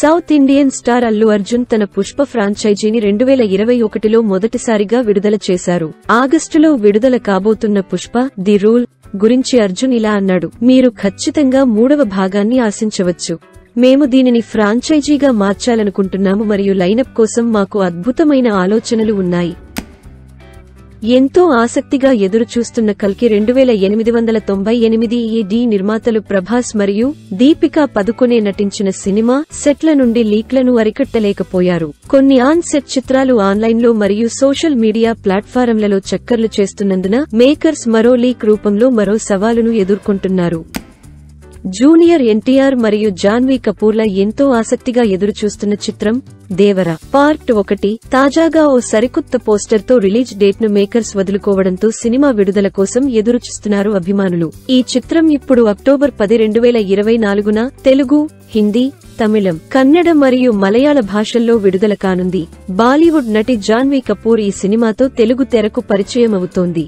South Indian star Allu Arjun తన పుష్ప ఫ్రాంచైజీని 2021లో మొదటిసారిగా విడుదల చేశారు. ఆగస్టులో విడుదల కాబోతున్న పుష్ప ది రూల్ గురించి అర్జున్ ఇలా అన్నాడు: మీరు ఖచ్చితంగా 3వ భాగాన్ని ఆశించవచ్చు. మేము దీనిని ఫ్రాంచైజీగా మార్చాలనుకుంటున్నాము మరియు లైనప్ కోసం మాకు అద్భుతమైన ఆలోచనలు ఉన్నాయి. ఎంతో ఆసక్తిగా ఎదురుచూస్తున్న కల్కి 2898 ఏడీ నిర్మాతలు ప్రభాస్ మరియు దీపికా పదుకొనే నటించిన సినిమా సెట్ల నుండి లీక్లను అరికట్టలేకపోయారు. కొన్ని ఆన్ సెట్ చిత్రాలు ఆన్లైన్లో మరియు సోషల్ మీడియా ప్లాట్ఫారంలలో చక్కర్లు చేస్తున్నందున మేకర్స్ మరో లీక్ రూపంలో మరో సవాలును ఎదుర్కొంటున్నారు. జూనియర్ ఎన్టీఆర్ మరియు జాన్వీ కపూర్ల ఎంతో ఆసక్తిగా ఎదురుచూస్తున్న చిత్రం దేవర పార్ట్ 1 తాజాగా ఓ సరికొత్త పోస్టర్ తో రిలీజ్ డేట్ ను మేకర్స్ వదులుకోవడంతో సినిమా విడుదల కోసం ఎదురుచూస్తున్నారు అభిమానులు. ఈ చిత్రం ఇప్పుడు అక్టోబర్ 10, 2024న తెలుగు, హిందీ, తమిళం, కన్నడ మరియు మలయాళ భాషల్లో విడుదల కానుంది. బాలీవుడ్ నటి జాన్వీ కపూర్ ఈ సినిమాతో తెలుగు తెరకు పరిచయమవుతోంది.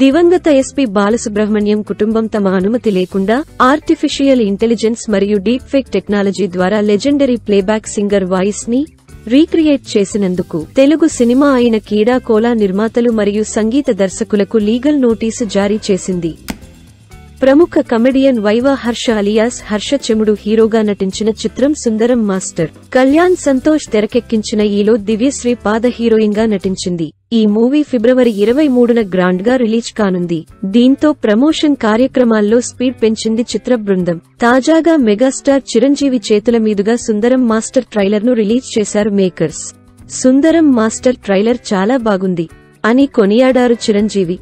దివంగత ఎస్పీ బాలసుబ్రహ్మణ్యం కుటుంబం తమ అనుమతి లేకుండా ఆర్టిఫిషియల్ ఇంటెలిజెన్స్ మరియు డీప్ ఫేక్ టెక్నాలజీ ద్వారా లెజెండరీ ప్లేబ్యాక్ సింగర్ వాయిస్ ని రీక్రియేట్ చేసినందుకు తెలుగు సినిమా అయిన కీడా కోలా నిర్మాతలు మరియు సంగీత దర్శకులకు లీగల్ నోటీసు జారీ చేసింది. ప్రముఖ కమెడియన్ వైవా హర్ష అలియాస్ హర్ష చెముడు హీరోగా నటించిన చిత్రం సుందరం మాస్టర్. కళ్యాణ్ సంతోష్ తెరకెక్కించిన ఈలో దివ్యశ్రీ పాద హీరోయిన్ గా నటించింది. ఈ మూవీ ఫిబ్రవరి 23న గ్రాండ్ గా రిలీజ్ కానుంది. దీంతో ప్రమోషన్ కార్యక్రమాల్లో స్పీడ్ పెంచింది చిత్ర బృందం. తాజాగా మెగాస్టార్ చిరంజీవి చేతుల మీదుగా సుందరం మాస్టర్ ట్రైలర్ ను రిలీజ్ చేశారు మేకర్స్. సుందరం మాస్టర్ ట్రైలర్ చాలా బాగుంది అని కొనియాడారు చిరంజీవి.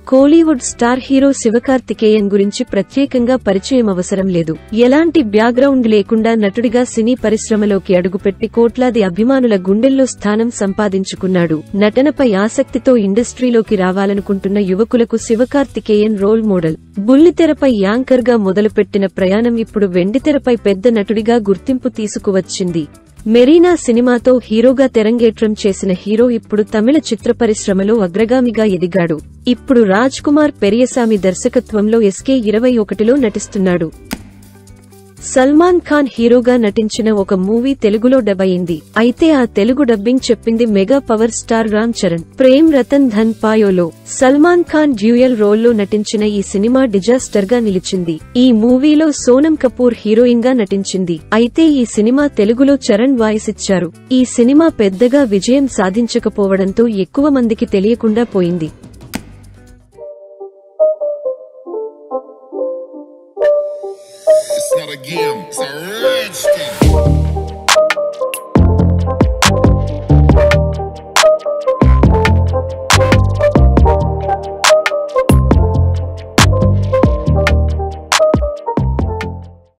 కోలీవుడ్ స్టార్ హీరో శివకార్తికేయన్ గురించి ప్రత్యేకంగా పరిచయం అవసరం లేదు. ఎలాంటి బ్యాక్గ్రౌండ్ లేకుండా నటుడిగా సినీ పరిశ్రమలోకి అడుగుపెట్టి కోట్లాది అభిమానుల గుండెల్లో స్థానం సంపాదించుకున్నాడు. నటనపై ఆసక్తితో ఇండస్ట్రీలోకి రావాలనుకుంటున్న యువకులకు శివకార్తికేయన్ రోల్ మోడల్. బుల్లితెరపై యాంకర్ గా మొదలుపెట్టిన ప్రయాణం ఇప్పుడు వెండితెరపై పెద్ద నటుడిగా గుర్తింపు తీసుకువచ్చింది. మెరీనా సినిమాతో హీరోగా తెరంగేట్రం చేసిన హీరో ఇప్పుడు తమిళ చిత్ర పరిశ్రమలో అగ్రగామిగా ఎదిగాడు. ఇప్పుడు రాజ్ కుమార్ పెరియసామి దర్శకత్వంలో SK21లో నటిస్తున్నాడు. సల్మాన్ ఖాన్ హీరోగా నటించిన ఒక మూవీ తెలుగులో డబ్ అయింది. అయితే ఆ తెలుగు డబ్బింగ్ చెప్పింది mega power star Ram Charan. Prem Ratan Dhan పాయోలో సల్మాన్ ఖాన్ డ్యూయల్ రోల్లో నటించిన ఈ సినిమా డిజాస్టర్ గా నిలిచింది. ఈ మూవీలో సోనం కపూర్ హీరోయిన్ గా నటించింది. అయితే ఈ సినిమా తెలుగులో చరణ్ వాయిస్ ఇచ్చారు. ఈ సినిమా పెద్దగా విజయం సాధించకపోవడంతో ఎక్కువ మందికి తెలియకుండా పోయింది. It's not a game, it's a rich thing.